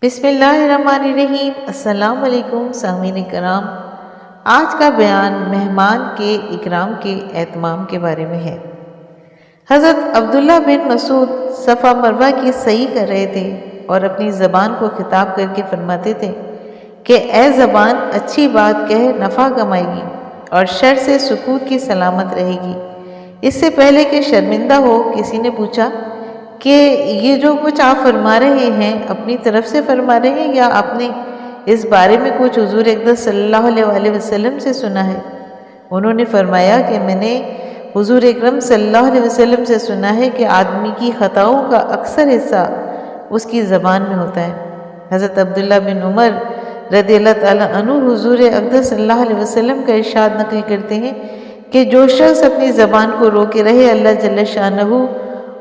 بسم اللہ الرحمن الرحیم۔ السلام علیکم سامعین کرام، آج کا بیان مہمان کے اکرام کے اہتمام کے بارے میں ہے۔ حضرت عبداللہ بن مسعود صفا مروہ کی سعی کر رہے تھے اور اپنی زبان کو خطاب کر کے فرماتے تھے کہ اے زبان، اچھی بات کہہ نفع کمائے گی اور شر سے سکوت کی سلامت رہے گی۔ اس سے پہلے کہ شرمندہ ہو، کسی نے پوچھا کہ یہ جو کچھ آپ فرما رہے ہیں اپنی طرف سے فرما رہے ہیں یا آپ نے اس بارے میں کچھ حضور اقدس صلی اللہ علیہ وسلم سے سنا ہے؟ انہوں نے فرمایا کہ میں نے حضور اکرم صلی اللہ علیہ وسلم سے سنا ہے کہ آدمی کی خطاؤں کا اکثر حصہ اس کی زبان میں ہوتا ہے۔ حضرت عبداللہ بن عمر رضی اللہ تعالیٰ عنہ حضور اقدس صلی اللہ علیہ وسلم کا ارشاد نقل کرتے ہیں کہ جو شخص اپنی زبان کو روکے رہے، اللہ جل شانہ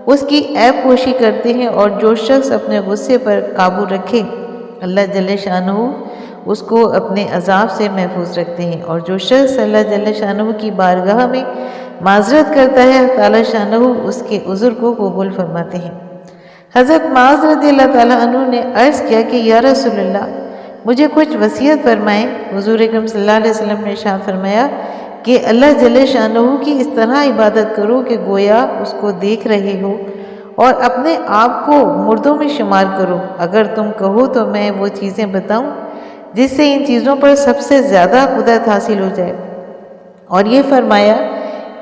اس کی عیب پوشی کرتے ہیں، اور جو شخص اپنے غصے پر قابو رکھے، اللہ جل شانہ اس کو اپنے عذاب سے محفوظ رکھتے ہیں، اور جو شخص اللہ جل شانہ کی بارگاہ میں معذرت کرتا ہے، تعالی شانہ اس کے عذر کو قبول فرماتے ہیں۔ حضرت معاذ رضی اللہ تعالیٰ عنہ نے عرض کیا کہ یا رسول اللہ، مجھے کچھ وصیت فرمائیں۔ حضور اکرم صلی اللہ علیہ وسلم نے ارشاد فرمایا کہ اللہ جل شانہ کی اس طرح عبادت کرو کہ گویا اس کو دیکھ رہے ہو، اور اپنے آپ کو مردوں میں شمار کرو۔ اگر تم کہو تو میں وہ چیزیں بتاؤں جس سے ان چیزوں پر سب سے زیادہ قدرت حاصل ہو جائے، اور یہ فرمایا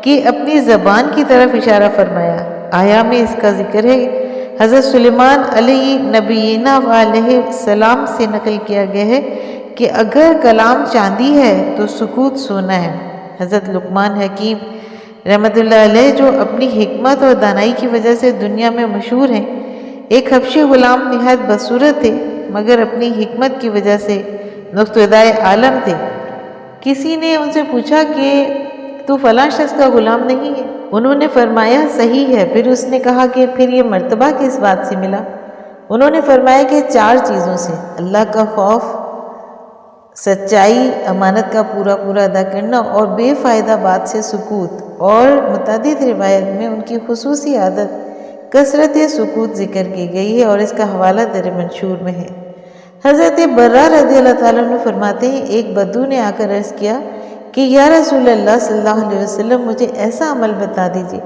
کہ اپنی زبان کی طرف اشارہ فرمایا۔ آیا میں اس کا ذکر ہے حضرت سلیمان علیہ نبینا علیہ السلام سے نقل کیا گیا ہے کہ اگر کلام چاندی ہے تو سکوت سونا ہے۔ حضرت لقمان حکیم رحمۃ اللہ علیہ جو اپنی حکمت اور دانائی کی وجہ سے دنیا میں مشہور ہیں، ایک حبشی غلام نہایت بدصورت تھے مگر اپنی حکمت کی وجہ سے نقطۂ عالم تھے۔ کسی نے ان سے پوچھا کہ تو فلاں شخص کا غلام نہیں ہے؟ انہوں نے فرمایا صحیح ہے۔ پھر اس نے کہا کہ پھر یہ مرتبہ کس بات سے ملا؟ انہوں نے فرمایا کہ 4 چیزوں سے: اللہ کا خوف، سچائی، امانت کا پورا ادا کرنا، اور بے فائدہ بات سے سکوت۔ اور متعدد روایت میں ان کی خصوصی عادت کثرت سکوت ذکر کی گئی ہے، اور اس کا حوالہ در منشور میں ہے۔ حضرت برہ رضی اللہ تعالیٰ عنہ فرماتے ہیں ایک بدو نے آ کر عرض کیا کہ یا رسول اللہ صلی اللہ علیہ وسلم، مجھے ایسا عمل بتا دیجیے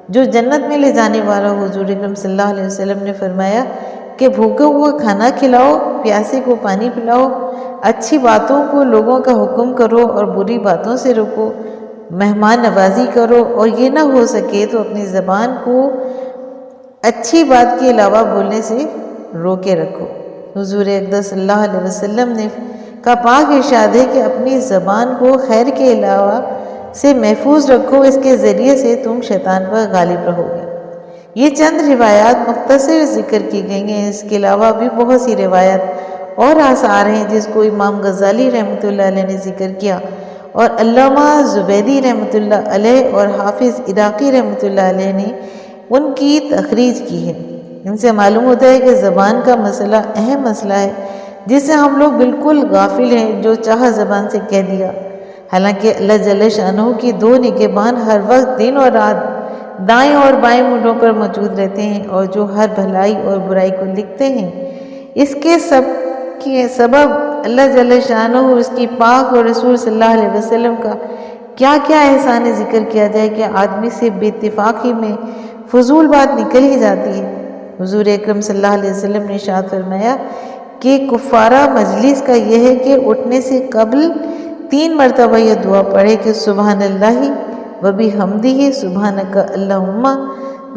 جو جنت میں لے جانے والا ہو۔ حضور اکرم صلی اللہ علیہ وسلم نے فرمایا کہ بھوکے ہوئے کھانا کھلاؤ، پیاسے کو پانی پلاؤ، اچھی باتوں کو لوگوں کا حکم کرو اور بری باتوں سے روکو، مہمان نوازی کرو، اور یہ نہ ہو سکے تو اپنی زبان کو اچھی بات کے علاوہ بولنے سے روکے رکھو۔ حضور اقدس صلی اللہ علیہ وسلم نے کا پاک ارشاد ہے کہ اپنی زبان کو خیر کے علاوہ سے محفوظ رکھو، اس کے ذریعے سے تم شیطان پر غالب رہو گے۔ یہ چند روایات مختصر ذکر کی گئی ہیں، اس کے علاوہ بھی بہت سی روایات اور آثار ہیں جس کو امام غزالی رحمۃ اللہ علیہ نے ذکر کیا، اور علامہ زبیدی رحمۃ اللہ علیہ اور حافظ عراقی رحمۃ اللہ علیہ نے ان کی تخریج کی ہے۔ ان سے معلوم ہوتا ہے کہ زبان کا مسئلہ اہم مسئلہ ہے جس سے ہم لوگ بالکل غافل ہیں، جو چاہا زبان سے کہہ دیا۔ حالانکہ اللہ جل شانہ کی 2 نگہبان ہر وقت دن اور رات دائیں اور بائیں منڈوں پر موجود رہتے ہیں، اور جو ہر بھلائی اور برائی کو لکھتے ہیں۔ اس کے سبب اللہ جل شانہ اس کی پاک اور رسول صلی اللہ علیہ وسلم کا کیا کیا احسان ذکر کیا جائے کہ آدمی سے بے اتفاقی میں فضول بات نکل ہی جاتی ہے۔ حضور اکرم صلی اللہ علیہ وسلم نے ارشاد فرمایا کہ کفارہ مجلس کا یہ ہے کہ اٹھنے سے قبل 3 مرتبہ یہ دعا پڑھے کہ سبحان اللہ وبحمدہ، سبحانک اللہم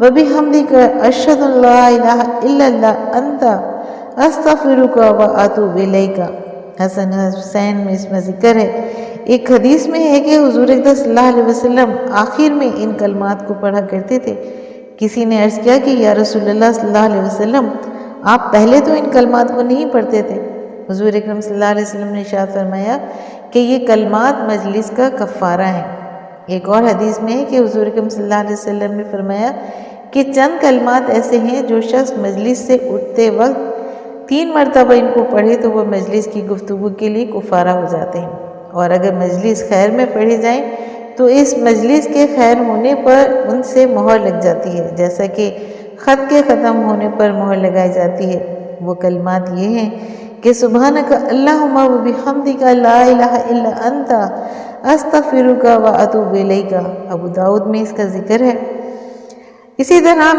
وبحمدک، اشہد ان لا الہ الا اللہ، انت استغفرک واتوب الیک۔ حسن حسین میں اس میں ذکر ہے۔ ایک حدیث میں ہے کہ حضور اقدس صلی اللہ علیہ وسلم آخر میں ان کلمات کو پڑھا کرتے تھے۔ کسی نے عرض کیا کہ یا رسول اللہ صلی اللہ علیہ وسلم، آپ پہلے تو ان کلمات کو نہیں پڑھتے تھے؟ حضور اکرم صلی اللہ علیہ وسلم نے ارشاد فرمایا کہ یہ کلمات مجلس کا کفارہ ہیں۔ ایک اور حدیث میں ہے کہ حضور اکرم صلی اللہ علیہ وسلم نے فرمایا کہ چند کلمات ایسے ہیں جو شخص مجلس سے اٹھتے وقت 3 مرتبہ ان کو پڑھے تو وہ مجلس کی گفتگو کے لیے کفارہ ہو جاتے ہیں، اور اگر مجلس خیر میں پڑھے جائیں تو اس مجلس کے خیر ہونے پر ان سے مہر لگ جاتی ہے، جیسا کہ خط کے ختم ہونے پر مہر لگائی جاتی ہے۔ وہ کلمات یہ ہیں کہ سبحانک اللہم و بحمدک لا الہ الا انت استغفرک و اتوب الیک۔ ابو داؤد میں اس کا ذکر ہے۔ اسی طرح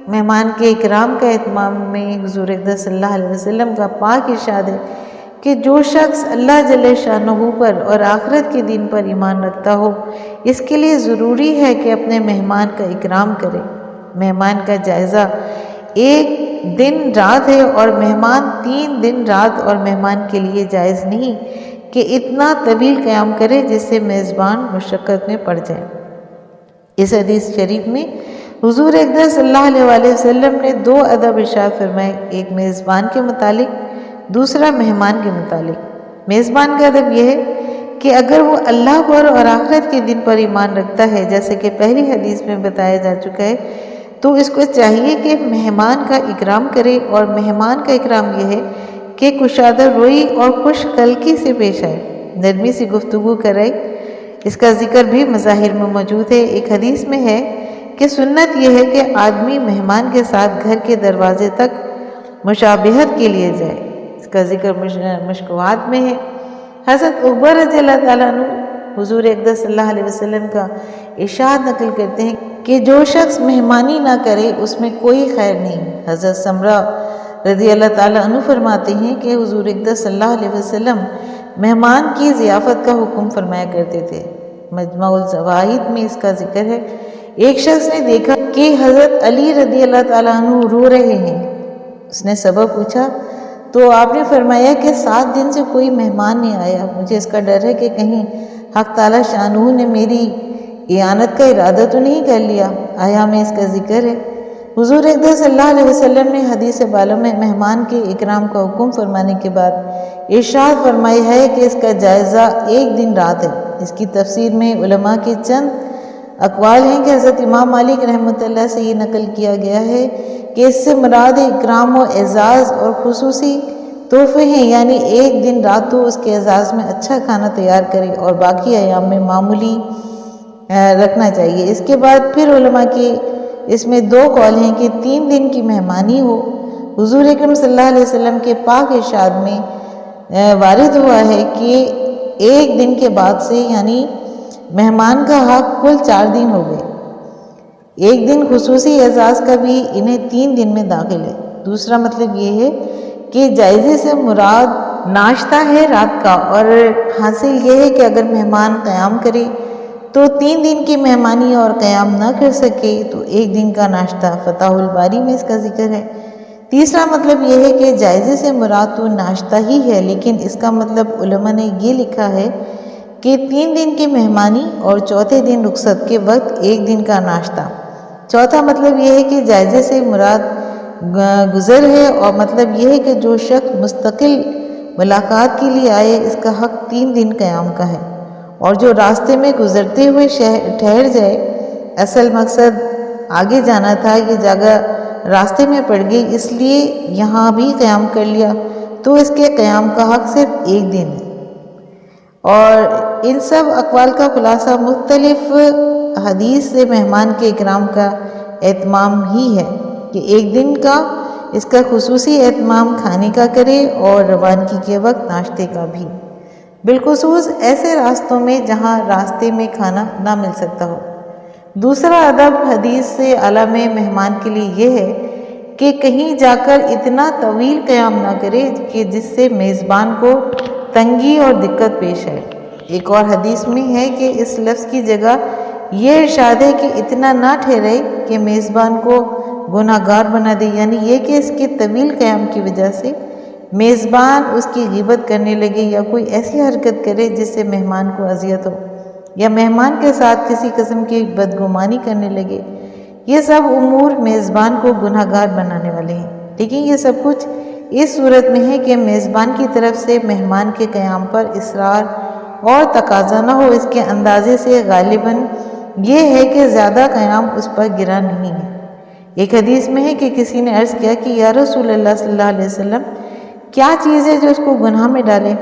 مہمان کے اکرام کا اہتمام میں حضور اقدس صلی اللہ علیہ وسلم کا پاک ارشاد ہے کہ جو شخص اللہ جل شانہ پر اور آخرت کے دن پر ایمان رکھتا ہو، اس کے لیے ضروری ہے کہ اپنے مہمان کا اکرام کرے۔ مہمان کا جائزہ 1 دن رات ہے اور مہمان 3 دن رات، اور مہمان کے لیے جائز نہیں کہ اتنا طویل قیام کرے جس سے میزبان مشقت میں پڑ جائے۔ اس حدیث شریف میں حضور اقدس صلی اللہ علیہ وآلہ وسلم نے 2 ادب ارشاد فرمائے، ایک میزبان کے متعلق، دوسرا مہمان کے متعلق۔ میزبان کا ادب یہ ہے کہ اگر وہ اللہ پر اور آخرت کے دن پر ایمان رکھتا ہے، جیسے کہ پہلی حدیث میں بتایا جا چکا ہے، تو اس کو چاہیے کہ مہمان کا اکرام کرے، اور مہمان کا اکرام یہ ہے کہ کشادہ روئی اور خوش قلقی سے پیش آئے، نرمی سے گفتگو کرے۔ اس کا ذکر بھی مظاہر میں موجود ہے۔ ایک حدیث میں ہے کہ سنت یہ ہے کہ آدمی مہمان کے ساتھ گھر کے دروازے تک مشابہت کے لیے جائے۔ اس کا ذکر مشکوات میں ہے۔ حضرت عمر رضی اللہ تعالیٰ عنہ حضور اقدس صلی اللہ علیہ وسلم کا ارشاد نقل کرتے ہیں کہ جو شخص مہمانی نہ کرے اس میں کوئی خیر نہیں۔ حضرت سمرہ رضی اللہ تعالیٰ عنہ فرماتے ہیں کہ حضور اقدس صلی اللہ علیہ وسلم مہمان کی ضیافت کا حکم فرمایا کرتے تھے۔ مجمع الزوائد میں اس کا ذکر ہے۔ ایک شخص نے دیکھا کہ حضرت علی رضی اللہ تعالیٰ عنہ رو رہے ہیں۔ اس نے سبب پوچھا تو آپ نے فرمایا کہ 7 دن سے کوئی مہمان نہیں آیا، مجھے اس کا ڈر ہے کہ کہیں حق تعالیٰ شانہ نے میری اعانت کا ارادہ تو نہیں کر لیا۔ آیا میں اس کا ذکر ہے۔ حضور اقدس صلی اللہ علیہ وسلم نے حدیث بالا میں مہمان کے اکرام کا حکم فرمانے کے بعد ارشاد فرمایا ہے کہ اس کا جائزہ 1 دن رات ہے۔ اس کی تفسیر میں علماء کے چند اقوال ہیں کہ حضرت امام مالک رحمۃ اللہ سے یہ نقل کیا گیا ہے کہ اس سے مراد اکرام و اعزاز اور خصوصی تحفے ہیں، یعنی 1 دن رات تو اس کے اعزاز میں اچھا کھانا تیار کرے اور باقی ایام میں معمولی رکھنا چاہیے۔ اس کے بعد پھر علماء کے اس میں 2 قول ہیں کہ 3 دن کی مہمانی ہو۔ حضور اکرم صلی اللہ علیہ وسلم کے پاک ارشاد میں وارد ہوا ہے کہ 1 دن کے بعد سے یعنی مہمان کا حق کل 4 دن ہو گئے۔ 1 دن خصوصی اعزاز کا بھی انہیں 3 دن میں داخل ہے۔ دوسرا مطلب یہ ہے کہ جائزے سے مراد ناشتہ ہے رات کا، اور حاصل یہ ہے کہ اگر مہمان قیام کرے تو 3 دن کی مہمانی اور قیام نہ کر سکے تو 1 دن کا ناشتہ۔ فتح الباری میں اس کا ذکر ہے۔ تیسرا مطلب یہ ہے کہ جائزے سے مراد تو ناشتہ ہی ہے، لیکن اس کا مطلب علماء نے یہ لکھا ہے کہ 3 دن کی مہمانی اور چوتھے دن رخصت کے وقت 1 دن کا ناشتہ۔ چوتھا مطلب یہ ہے کہ جائزے سے مراد گزر ہے، اور مطلب یہ ہے کہ جو شخص مستقل ملاقات کے لیے آئے اس کا حق 3 دن قیام کا ہے، اور جو راستے میں گزرتے ہوئے ٹھہر جائے، اصل مقصد آگے جانا تھا، یہ جگہ راستے میں پڑ گئی اس لیے یہاں بھی قیام کر لیا، تو اس کے قیام کا حق صرف 1 دن ہے۔ اور ان سب اقوال کا خلاصہ مختلف حدیث سے مہمان کے اکرام کا اہتمام ہی ہے کہ 1 دن کا اس کا خصوصی اہتمام کھانے کا کرے اور روانگی کے وقت ناشتے کا بھی، بالخصوص ایسے راستوں میں جہاں راستے میں کھانا نہ مل سکتا ہو۔ دوسرا ادب حدیث سے اعلیٰ میں مہمان کے لیے یہ ہے کہ کہیں جا کر اتنا طویل قیام نہ کرے کہ جس سے میزبان کو تنگی اور دقت پیش آئے۔ ایک اور حدیث میں ہے کہ اس لفظ کی جگہ یہ ارشاد ہے کہ اتنا نہ ٹھہرے کہ میزبان کو گناہ گار بنا دے، یعنی یہ کہ اس کے طویل قیام کی وجہ سے میزبان اس کی غیبت کرنے لگے یا کوئی ایسی حرکت کرے جس سے مہمان کو اذیت ہو، یا مہمان کے ساتھ کسی قسم کی بدگمانی کرنے لگے۔ یہ سب امور میزبان کو گناہ گار بنانے والے ہیں، لیکن یہ سب کچھ اس صورت میں ہے کہ میزبان کی طرف سے مہمان کے قیام پر اصرار اور تقاضا نہ ہو۔ اس کے اندازے سے غالباً یہ ہے کہ زیادہ قیام اس پر گرا نہیں ہے۔ ایک حدیث میں ہے کہ کسی نے عرض کیا کہ یا رسول اللہ صلی اللہ علیہ وسلم، کیا چیز ہے جو اس کو گناہ میں ڈالے؟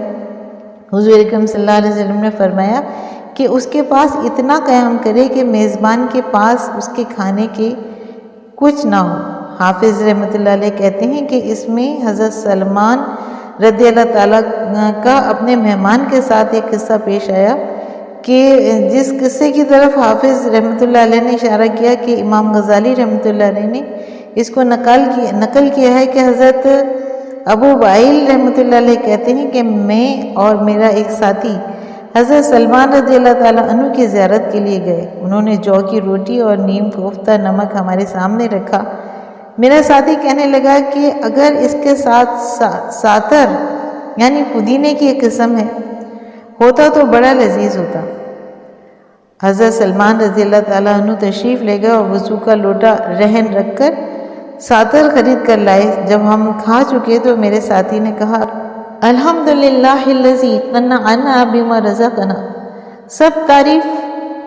حضور اکرم صلی اللہ علیہ وسلم نے فرمایا کہ اس کے پاس اتنا قیام کرے کہ میزبان کے پاس اس کے کھانے کے کچھ نہ ہو، حافظ رحمۃ اللہ علیہ کہتے ہیں کہ اس میں حضرت سلمان رضی اللہ تعالیٰ کا اپنے مہمان کے ساتھ ایک قصہ پیش آیا کہ جس قصے کی طرف حافظ رحمۃ اللہ علیہ نے اشارہ کیا کہ امام غزالی رحمۃ اللہ علیہ نے اس کو نقل کیا ہے کہ حضرت ابو وائل رحمۃ اللہ علیہ کہتے ہیں کہ میں اور میرا ایک ساتھی حضرت سلمان رضی اللہ تعالیٰ عنہ کی زیارت کے لیے گئے۔ انہوں نے جو کی روٹی اور نیم کوفتہ نمک ہمارے سامنے رکھا۔ میرا ساتھی کہنے لگا کہ اگر اس کے ساتھ ساتر یعنی پودینے کی ایک قسم ہوتا تو بڑا لذیذ ہوتا۔ حضرت سلمان رضی اللہ تعالیٰ عنہ تشریف لے گئے اور وضو کا لوٹا رہن رکھ کر ساتر خرید کر لائے۔ جب ہم کھا چکے تو میرے ساتھی نے کہا الحمدللہ الذی قنعنا بما رزقنا، سب تعریف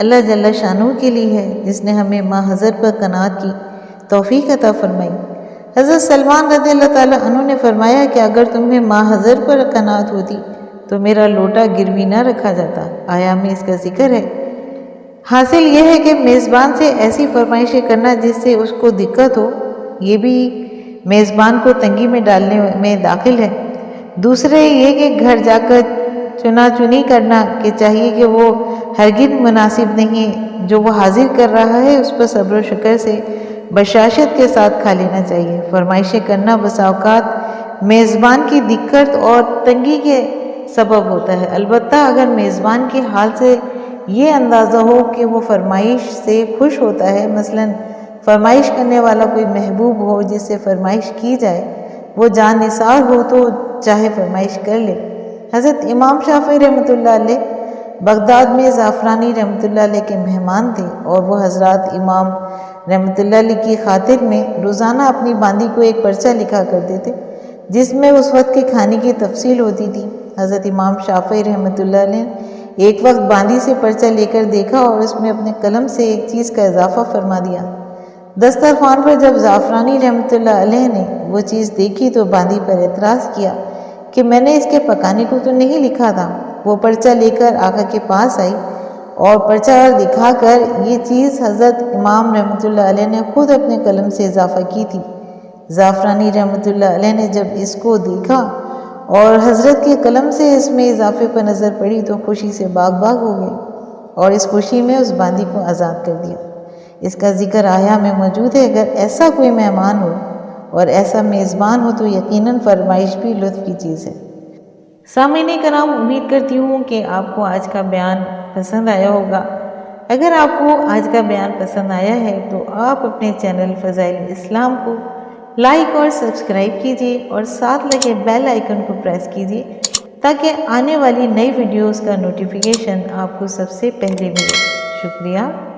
اللہ جل شانہ کے لیے ہے جس نے ہمیں ما حضر پر قناعت کی توفیق عطا فرمائی۔ حضرت سلمان رضی اللہ تعالیٰ عنہ نے فرمایا کہ اگر تمہیں ما حضر پر قناعت ہوتی تو میرا لوٹا گروی نہ رکھا جاتا۔ آیا میں اس کا ذکر ہے؟ حاصل یہ ہے کہ میزبان سے ایسی فرمائشیں کرنا جس سے اس کو دقت ہو، یہ بھی میزبان کو تنگی میں ڈالنے میں داخل ہے۔ دوسرے یہ کہ گھر جا کر چنا چنی کرنا کہ چاہیے کہ وہ ہرگز مناسب نہیں، جو وہ حاضر کر رہا ہے اس پر صبر و شکر سے بشاشت کے ساتھ کھا لینا چاہیے۔ فرمائشیں کرنا بسا اوقات میزبان کی دقت اور تنگی کے سبب ہوتا ہے، البتہ اگر میزبان کے حال سے یہ اندازہ ہو کہ وہ فرمائش سے خوش ہوتا ہے، مثلا فرمائش کرنے والا کوئی محبوب ہو جس سے فرمائش کی جائے، وہ جان نثار ہو تو چاہے فرمائش کر لے۔ حضرت امام شافعی رحمۃ اللہ علیہ بغداد میں زعفرانی رحمۃ اللہ علیہ کے مہمان تھے اور وہ حضرات امام رحمۃ اللہ علیہ کی خاطر میں روزانہ اپنی باندی کو ایک پرچہ لکھا کرتے تھے جس میں اس وقت کے کھانے کی تفصیل ہوتی تھی۔ حضرت امام شافعی رحمۃ اللہ علیہ ایک وقت باندی سے پرچہ لے کر دیکھا اور اس میں اپنے قلم سے ایک چیز کا اضافہ فرما دیا۔ دسترخوان پر جب زعفرانی رحمۃ اللہ علیہ نے وہ چیز دیکھی تو باندی پر اعتراض کیا کہ میں نے اس کے پکانے کو تو نہیں لکھا تھا۔ وہ پرچہ لے کر آقا کے پاس آئی اور پرچہ دکھا کر یہ چیز حضرت امام رحمۃ اللہ علیہ نے خود اپنے قلم سے اضافہ کی تھی۔ زعفرانی رحمۃ اللہ علیہ نے جب اس کو دیکھا اور حضرت کے قلم سے اس میں اضافے پر نظر پڑی تو خوشی سے باغ باغ ہو گئی اور اس خوشی میں اس باندی کو آزاد کر دیا۔ اس کا ذکر آیا میں موجود ہے۔ اگر ایسا کوئی مہمان ہو اور ایسا میزبان ہو تو یقیناً فرمائش بھی لطف کی چیز ہے۔ سامعین کرام، امید کرتی ہوں کہ آپ کو آج کا بیان پسند آیا ہوگا۔ اگر آپ کو آج کا بیان پسند آیا ہے تو آپ اپنے چینل فضائل اسلام کو لائک اور سبسکرائب کیجیے اور ساتھ لگے بیل آئیکن کو پریس کیجیے تاکہ آنے والی نئی ویڈیوز کا نوٹیفیکیشن آپ کو سب سے پہلے ملے۔ شکریہ۔